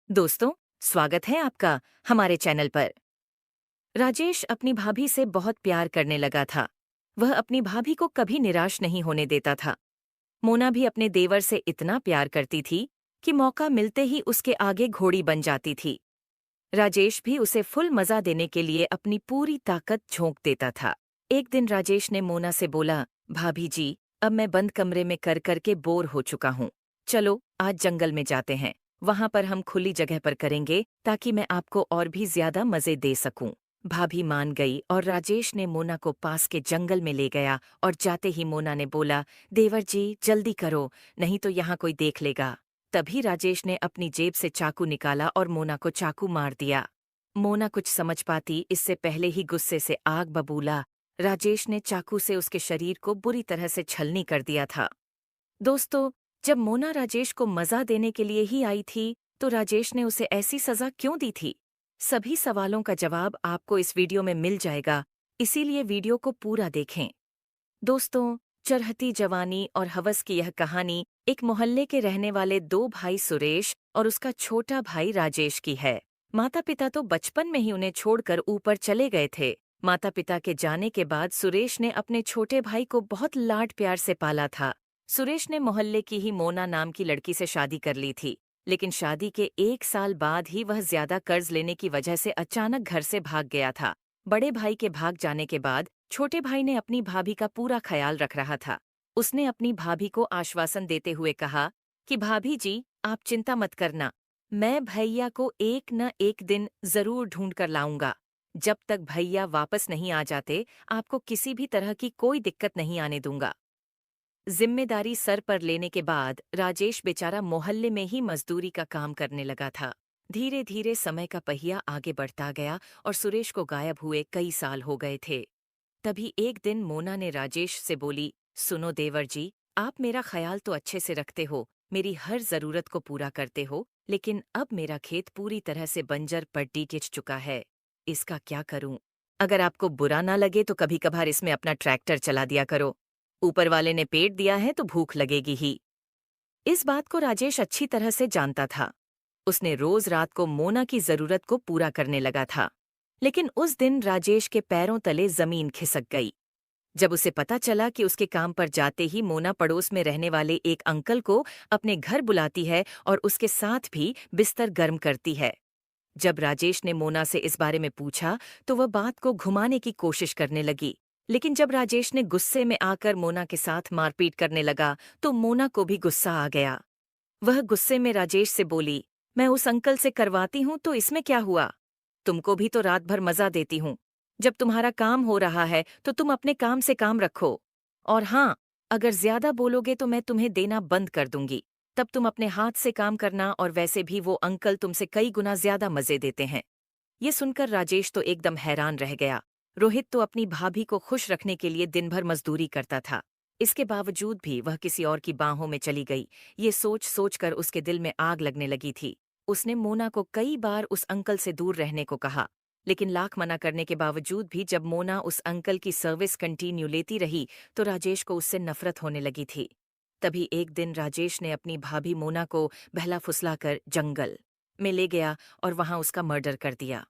दोस्तों, स्वागत है आपका हमारे चैनल पर। राजेश अपनी भाभी से बहुत प्यार करने लगा था। वह अपनी भाभी को कभी निराश नहीं होने देता था। मोना भी अपने देवर से इतना प्यार करती थी कि मौका मिलते ही उसके आगे घोड़ी बन जाती थी। राजेश भी उसे फुल मजा देने के लिए अपनी पूरी ताकत झोंक देता था। एक दिन राजेश ने मोना से बोला, भाभी जी, अब मैं बंद कमरे में कर कर के बोर हो चुका हूँ। चलो आज जंगल में जाते हैं। वहां पर हम खुली जगह पर करेंगे ताकि मैं आपको और भी ज्यादा मजे दे सकूं। भाभी मान गई और राजेश ने मोना को पास के जंगल में ले गया और जाते ही मोना ने बोला, देवर जी जल्दी करो, नहीं तो यहाँ कोई देख लेगा। तभी राजेश ने अपनी जेब से चाकू निकाला और मोना को चाकू मार दिया। मोना कुछ समझ पाती इससे पहले ही गुस्से से आग बबूला। राजेश ने चाकू से उसके शरीर को बुरी तरह से छलनी कर दिया था। दोस्तों, जब मोना राजेश को मजा देने के लिए ही आई थी, तो राजेश ने उसे ऐसी सजा क्यों दी थी? सभी सवालों का जवाब आपको इस वीडियो में मिल जाएगा, इसीलिए वीडियो को पूरा देखें। दोस्तों, चढ़ती जवानी और हवस की यह कहानी एक मोहल्ले के रहने वाले दो भाई सुरेश और उसका छोटा भाई राजेश की है। माता पिता तो बचपन में ही उन्हें छोड़कर ऊपर चले गए थे। माता पिता के जाने के बाद सुरेश ने अपने छोटे भाई को बहुत लाड प्यार से पाला था। सुरेश ने मोहल्ले की ही मोना नाम की लड़की से शादी कर ली थी, लेकिन शादी के 1 साल बाद ही वह ज्यादा कर्ज लेने की वजह से अचानक घर से भाग गया था। बड़े भाई के भाग जाने के बाद छोटे भाई ने अपनी भाभी का पूरा ख्याल रख रहा था। उसने अपनी भाभी को आश्वासन देते हुए कहा कि भाभी जी, आप चिंता मत करना, मैं भैया को एक न एक दिन जरूर ढूंढ कर लाऊंगा। जब तक भैया वापस नहीं आ जाते, आपको किसी भी तरह की कोई दिक्कत नहीं आने दूंगा। जिम्मेदारी सर पर लेने के बाद राजेश बेचारा मोहल्ले में ही मजदूरी का काम करने लगा था। धीरे धीरे समय का पहिया आगे बढ़ता गया और सुरेश को गायब हुए कई साल हो गए थे। तभी एक दिन मोना ने राजेश से बोली, सुनो देवर जी, आप मेरा ख्याल तो अच्छे से रखते हो, मेरी हर जरूरत को पूरा करते हो, लेकिन अब मेरा खेत पूरी तरह से बंजर पट्टी टिच चुका है। इसका क्या करूं? अगर आपको बुरा ना लगे तो कभी कभार इसमें अपना ट्रैक्टर चला दिया करो। ऊपर वाले ने पेट दिया है तो भूख लगेगी ही। इस बात को राजेश अच्छी तरह से जानता था। उसने रोज रात को मोना की जरूरत को पूरा करने लगा था। लेकिन उस दिन राजेश के पैरों तले जमीन खिसक गई। जब उसे पता चला कि उसके काम पर जाते ही मोना पड़ोस में रहने वाले एक अंकल को अपने घर बुलाती है और उसके साथ भी बिस्तर गर्म करती है। जब राजेश ने मोना से इस बारे में पूछा तो वह बात को घुमाने की कोशिश करने लगी। लेकिन जब राजेश ने गुस्से में आकर मोना के साथ मारपीट करने लगा तो मोना को भी गुस्सा आ गया। वह गुस्से में राजेश से बोली, मैं उस अंकल से करवाती हूँ तो इसमें क्या हुआ? तुमको भी तो रात भर मजा देती हूँ। जब तुम्हारा काम हो रहा है तो तुम अपने काम से काम रखो। और हाँ, अगर ज्यादा बोलोगे तो मैं तुम्हें देना बंद कर दूंगी। तब तुम अपने हाथ से काम करना, और वैसे भी वो अंकल तुमसे कई गुना ज्यादा मजे देते हैं। ये सुनकर राजेश तो एकदम हैरान रह गया। रोहित तो अपनी भाभी को खुश रखने के लिए दिन भर मजदूरी करता था। इसके बावजूद भी वह किसी और की बाहों में चली गई। ये सोच सोच कर उसके दिल में आग लगने लगी थी। उसने मोना को कई बार उस अंकल से दूर रहने को कहा, लेकिन लाख मना करने के बावजूद भी जब मोना उस अंकल की सर्विस कंटिन्यू लेती रही तो राजेश को उससे नफरत होने लगी थी। तभी एक दिन राजेश ने अपनी भाभी मोना को बहला फुसलाकर जंगल में ले गया और वहां उसका मर्डर कर दिया।